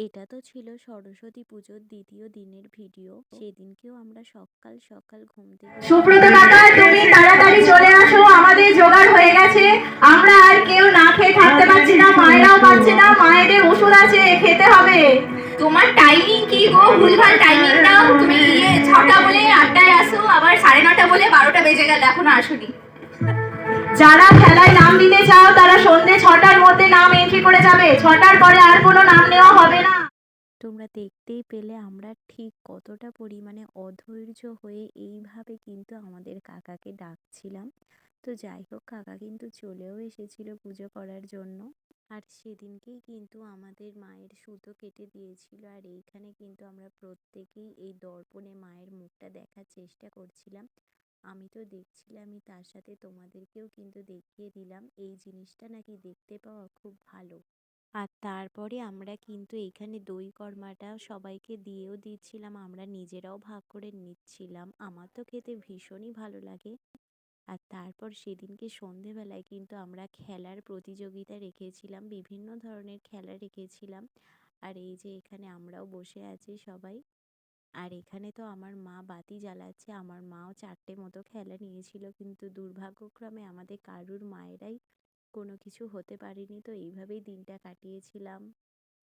এটা তো ছিল সরস্বতী পুজোর দ্বিতীয় দিনের ভিডিও। সেদিনকেও আমরা সকাল সকাল ঘুম থেকে সুব্রত কাকা, তুমি তাড়াতাড়ি চলে আসো, আমাদের জোগাড় হয়ে গেছে। আমরা আর কেউ না খেয়ে থাকতে পারছি না, মায়েরাও পাচ্ছে না, মায়েদের ওষুধ আছে, খেতে হবে। তোমার টাইমিং কি গো? ভুলভাল টাইমিং দাও। তুমি 6টা বলে 8টায় আসো, আবার 9:30 বলে 12টা বেজে গেল, এখনো আসোনি। যারা খেলায় নাম দিতে চাও তারা সন্ধ্যে 6টার মধ্যে নাম এন্ট্রি করে যাবে। 6টার পরে আর কোনো নাম নেওয়া হবে না। তোমরা দেখতেই পেলে আমরা ঠিক কতটা পরিমাণে অধৈর্য হয়ে এইভাবে কিন্তু আমাদের কাকাকে ডাকছিলাম। তো যাই হোক, কাকা কিন্তু চলেও এসেছিল পুজো করার জন্য। আর সেদিনকেই কিন্তু আমাদের মায়ের সুতো কেটে দিয়েছিল। আর এইখানে কিন্তু আমরা প্রত্যেকেই এই দর্পণে মায়ের মুখটা দেখার চেষ্টা করছিলাম। আমি তো দেখছিলামই, তার সাথে তোমাদেরকেও কিন্তু দেখিয়ে দিলাম। এই জিনিসটা নাকি দেখতে পাওয়া খুব ভালো। আর তারপরে আমরা কিন্তু এখানে দই কর্মাটা সবাইকে দিয়েও দিচ্ছিলাম, আমরা নিজেরাও ভাগ করে নিচ্ছিলাম। আমার তো খেতে ভীষণই ভালো লাগে। আর তারপর সেদিনকে সন্ধেবেলায় কিন্তু আমরা খেলার প্রতিযোগিতা রেখেছিলাম, বিভিন্ন ধরনের খেলা রেখেছিলাম। আর এই যে এখানে আমরাও বসে আছি সবাই। আর এখানে তো আমার মা বাতি জ্বালাচ্ছে। আমার মাও 4টে মতো খেলা নিয়েছিল, কিন্তু দুর্ভাগ্যক্রমে আমাদের কারুর মায়েরাই কোনো কিছু হতে পারেনি। তো এইভাবেই দিনটা কাটিয়েছিলাম।